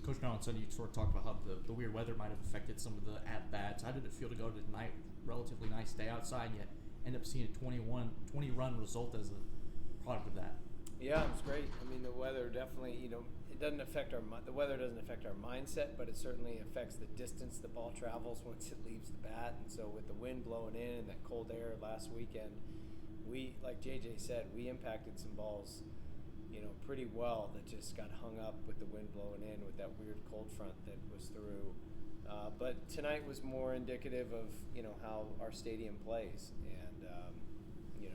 Coach Brown on Sunday, you sort of talked about how the weird weather might have affected some of the at-bats. How did it feel to go to tonight? Relatively nice day outside, yet end up seeing a 20-run result as a product of that. Yeah, it was great. I mean, the weather definitely, it doesn't affect the weather doesn't affect our mindset, but it certainly affects the distance the ball travels once it leaves the bat. And so with the wind blowing in and that cold air last weekend, we, like JJ said, we impacted some balls, pretty well that just got hung up with the wind blowing in with that weird cold front that was through. But tonight was more indicative of, how our stadium plays. And,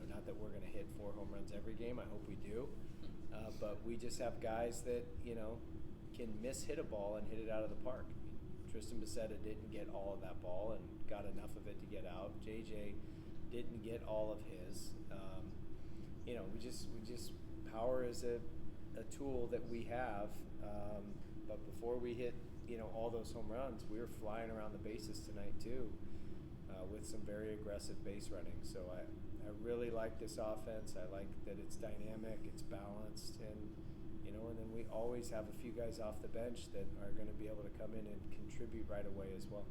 not that we're going to hit 4 home runs every game. I hope we do. But we just have guys that, can hit a ball and hit it out of the park. Tristan Becerra didn't get all of that ball and got enough of it to get out. JJ didn't get all of his. We just power is a tool that we have. But before we hit, all those home runs, we were flying around the bases tonight too, with some very aggressive base running. So I really like this offense. I like that it's dynamic, it's balanced, and then we always have a few guys off the bench that are going to be able to come in and contribute right away as well.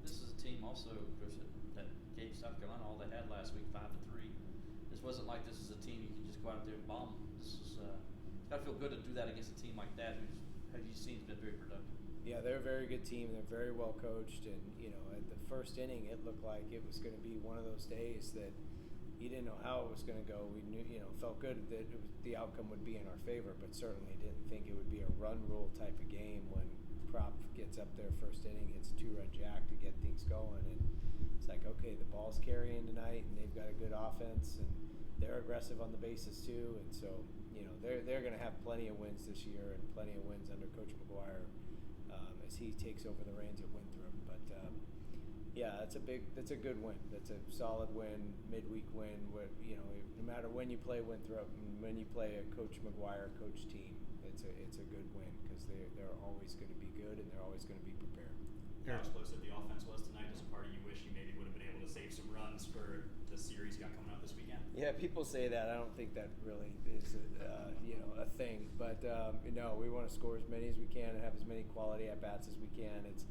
This is a team also, Chris, that gave South Carolina all they had last week, 5-3. This wasn't like this is a team you can just go out there and bomb. This is it's got to feel good to do that against a team like that, who's, as you've seen, has been very productive. Yeah, they're a very good team. They're very well coached, and at the first inning, it looked like it was going to be one of those days that you didn't know how it was going to go. We knew, felt good that the outcome would be in our favor, but certainly didn't think it would be a run rule type of game when Prop gets up there first inning, hits a 2-run jack to get things going, and it's like, okay, the ball's carrying tonight, and they've got a good offense, and they're aggressive on the bases too, and so they're going to have plenty of wins this year and plenty of wins under Coach McGuire as he takes over the reins at Winthrop. But yeah, that's a good win. That's a solid win, midweek win. Where, no matter when you play Winthrop and when you play a Coach McGuire coach team, it's a good win because they're always going to be good and they're always going to be prepared. How explosive the offense was tonight. Does a part of you wish you maybe would have been able to save some runs for the series you got coming up this weekend? Yeah, people say that. I don't think that really is a thing. But no, we want to score as many as we can and have as many quality at bats as we can. It's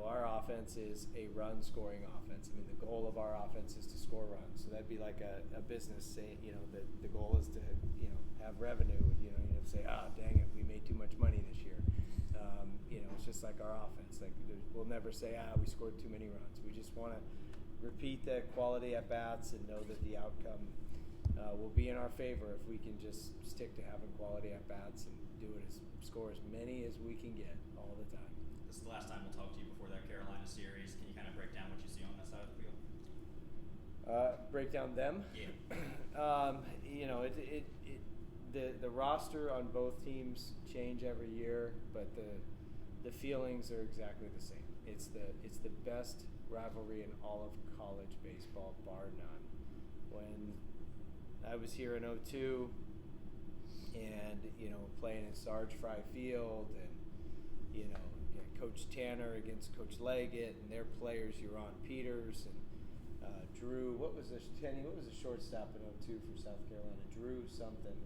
our offense is a run-scoring offense. I mean, the goal of our offense is to score runs. So that'd be like a business saying, the goal is to, have revenue. You say, dang it, we made too much money this year. It's just like our offense. Like we'll never say, we scored too many runs. We just want to repeat the quality at bats and know that the outcome will be in our favor if we can just stick to having quality at bats and score as many as we can get all the time. This is the last time we'll talk to you before that Carolina series. Can you kind of break down what you see on that side of the field? Break down them? Yeah. The roster on both teams change every year, but the feelings are exactly the same. It's the best rivalry in all of college baseball, bar none. When I was here in 2002 and, playing in Sarge Fry Field and, Coach Tanner against Coach Leggett and their players, Euron Peters and Drew, what was the shortstop in 2002 from South Carolina? Drew something.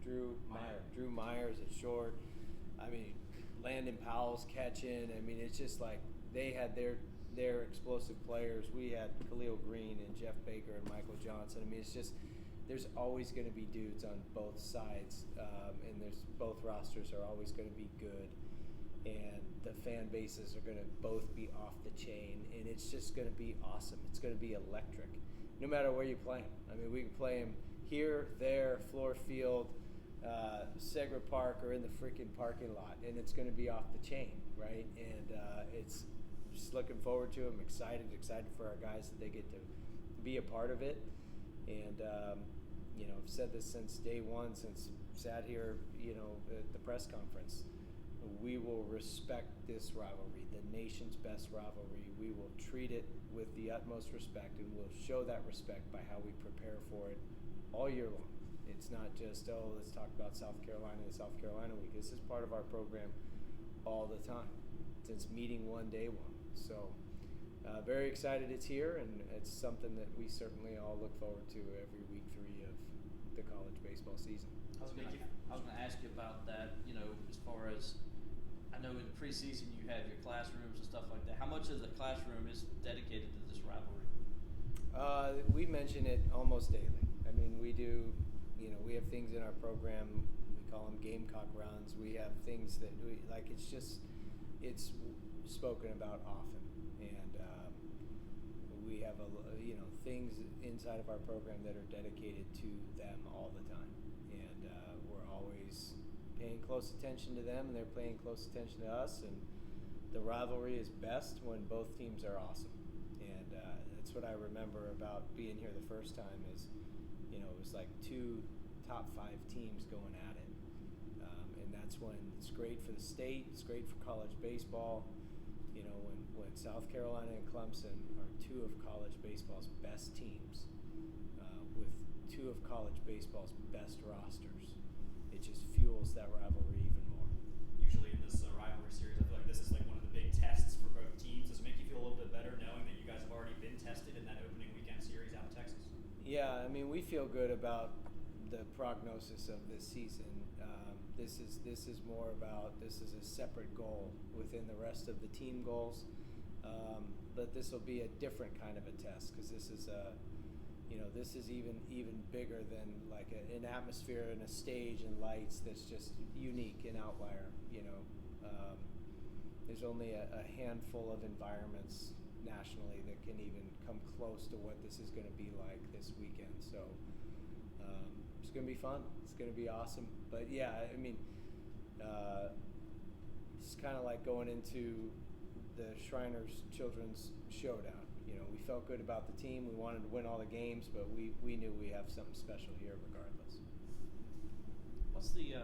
Drew Myers at short. I mean, Landon Powell's catching. I mean, it's just like they had their explosive players. We had Khalil Green and Jeff Baker and Michael Johnson. I mean, it's just there's always going to be dudes on both sides, and both rosters are always going to be good, and the fan bases are going to both be off the chain, and it's just going to be awesome. It's going to be electric, no matter where you play them. I mean, we can play them here, there, Floor Field, Segra Park, or in the freaking parking lot, and it's going to be off the chain, right? And it's just looking forward to them. Excited for our guys that they get to be a part of it. And I've said this since day one, since sat here, at the press conference. We will respect this rivalry, the nation's best rivalry. We will treat it with the utmost respect, and we'll show that respect by how we prepare for it all year long. It's not just, let's talk about South Carolina and South Carolina week. This is part of our program all the time, since meeting one, day one. So very excited it's here, and it's something that we certainly all look forward to every week 3 of the college baseball season. I was going to ask you about that, as far as know in the preseason you have your classrooms and stuff like that. How much of the classroom is dedicated to this rivalry? We mention it almost daily. I mean, we do, we have things in our program, we call them Gamecock runs. We have things that it's spoken about often. And we have, things inside of our program that are dedicated to them all the time. And we're always paying close attention to them, and they're paying close attention to us. And the rivalry is best when both teams are awesome. And that's what I remember about being here the first time is, it was like 2 top 5 teams going at it. And that's when it's great for the state, it's great for college baseball. When South Carolina and Clemson are 2 of college baseball's best teams, with 2 of college baseball's best rosters, it just fuels that rivalry even more. Usually in this rivalry series, I feel like this is like one of the big tests for both teams. Does it make you feel a little bit better knowing that you guys have already been tested in that opening weekend series out of Texas? Yeah, I mean, we feel good about the prognosis of this season. This is more about, this is a separate goal within the rest of the team goals. But this will be a different kind of a test because this is this is even bigger than like an atmosphere and a stage and lights that's just unique and outlier. There's only a handful of environments nationally that can even come close to what this is going to be like this weekend. So it's going to be fun. It's going to be awesome. But yeah, I mean, it's kind of like going into the Shriners Children's Showdown. We felt good about the team. We wanted to win all the games, but we knew we have something special here regardless. What's the